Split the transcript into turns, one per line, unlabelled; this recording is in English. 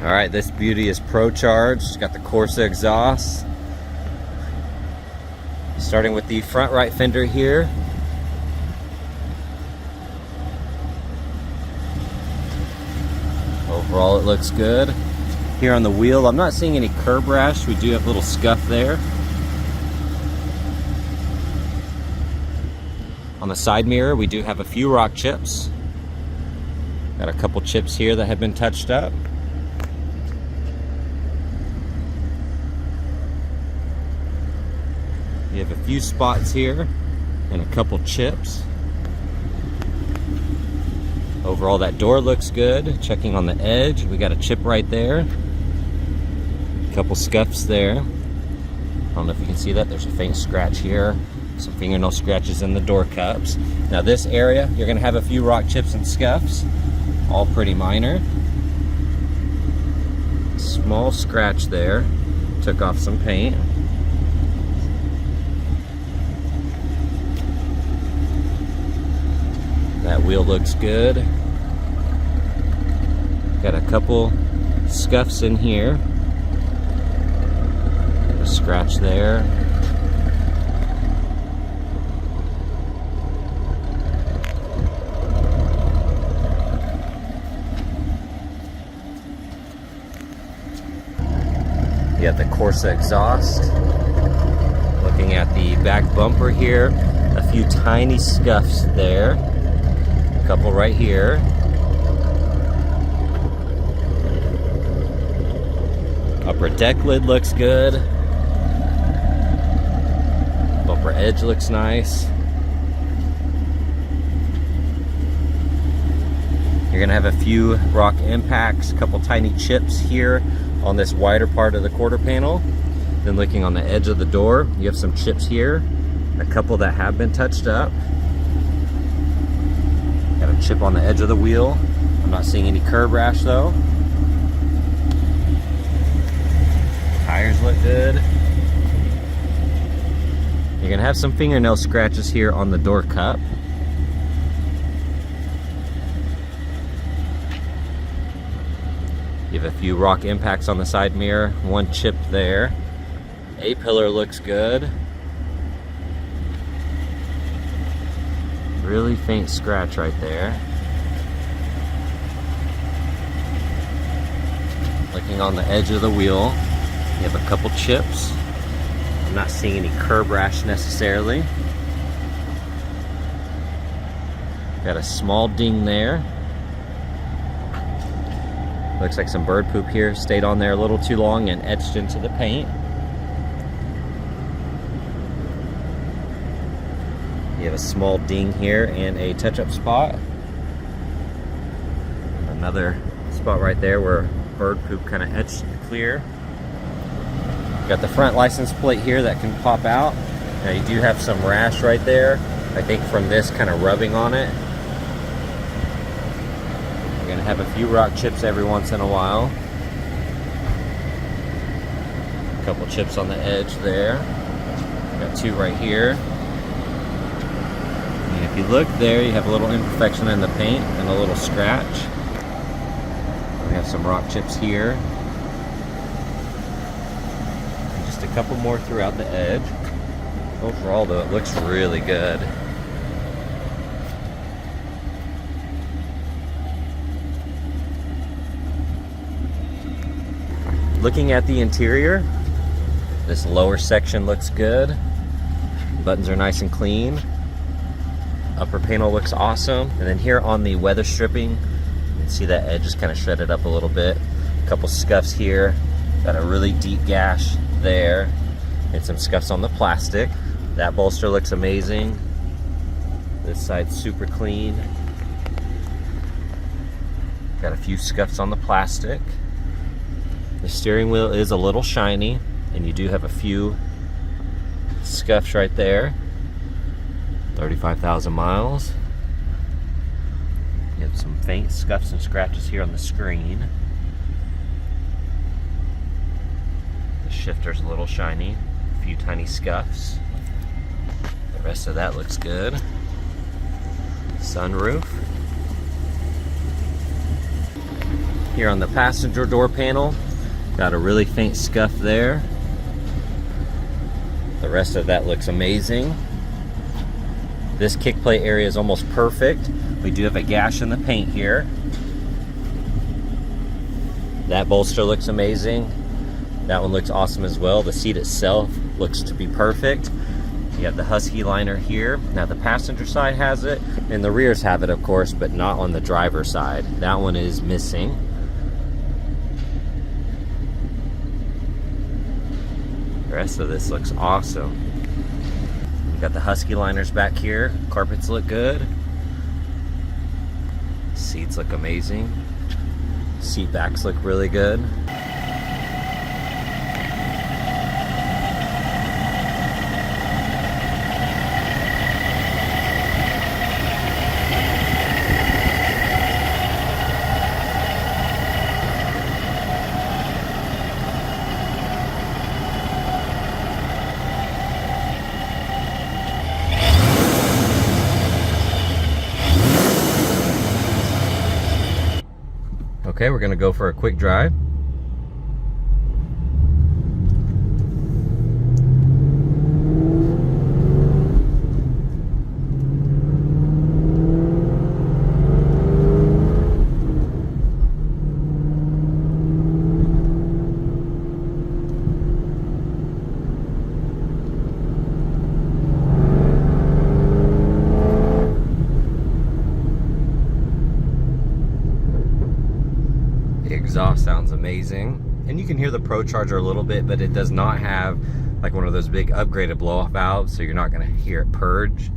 All right, this beauty is Procharged. It's got the Corsa exhaust. Starting with the front right fender here. Overall, it looks good. Here on the wheel, I'm not seeing any curb rash. We do have a little scuff there. On the side mirror, we do have a few rock chips. Got a couple chips here that have been touched up. You have a few spots here and a couple chips. Overall, that door looks good. Checking on the edge, we got a chip right there. A couple scuffs there. I don't know if you can see that. There's a faint scratch here. Some fingernail scratches in the door cups. Now this area, you're gonna have a few rock chips and scuffs, all pretty minor. Small scratch there. Took off some paint. That wheel looks good. Got a couple scuffs in here. A scratch there. You got the Corsa exhaust. Looking at the back bumper here, a few tiny scuffs there. A couple right here. Upper deck lid looks good. Bumper edge looks nice. You're gonna have a few rock impacts, a couple tiny chips here on this wider part of the quarter panel. Then looking on the edge of the door, you have some chips here, a couple that have been touched up. Got a chip on the edge of the wheel. I'm not seeing any curb rash though. Tires look good. You're gonna have some fingernail scratches here on the door cup. You have a few rock impacts on the side mirror, one chip there. A-pillar looks good. Really faint scratch right there. Looking on the edge of the wheel, you have a couple chips. I'm not seeing any curb rash necessarily. Got a small ding there. Looks like some bird poop here stayed on there a little too long and etched into the paint. You have a small ding here and a touch-up spot. Another spot right there where bird poop kind of etched clear. Got the front license plate here that can pop out. Now you do have some rash right there, I think from this kind of rubbing on it. You're gonna have a few rock chips every once in a while. A couple chips on the edge there. Got two right here. And if you look there, you have a little imperfection in the paint and a little scratch. We have some rock chips here. And just a couple more throughout the edge. Overall though, it looks really good. Looking at the interior, this lower section looks good. Buttons are nice and clean. Upper panel looks awesome. And then here on the weather stripping, you can see that edge is kind of shredded up a little bit. A couple scuffs here. Got a really deep gash there. And some scuffs on the plastic. That bolster looks amazing. This side's super clean. Got a few scuffs on the plastic. The steering wheel is a little shiny, and you do have a few scuffs right there. 35,000 miles. You have some faint scuffs and scratches here on the screen. The shifter's a little shiny, a few tiny scuffs. The rest of that looks good. Sunroof. Here on the passenger door panel, got a really faint scuff there. The rest of that looks amazing. This kick plate area is almost perfect. We do have a gash in the paint here. That bolster looks amazing. That one looks awesome as well. The seat itself looks to be perfect. You have the Husky liner here. Now the passenger side has it, and the rears have it, of course, but not on the driver's side. That one is missing. The rest of this looks awesome. You got the Husky liners back here. Carpets look good. Seats look amazing. Seat backs look really good. Okay, we're gonna go for a quick drive. Exhaust sounds amazing, and you can hear the Procharger a little bit, but it does not have like one of those big upgraded blow-off valves, so you're not going to hear it purge.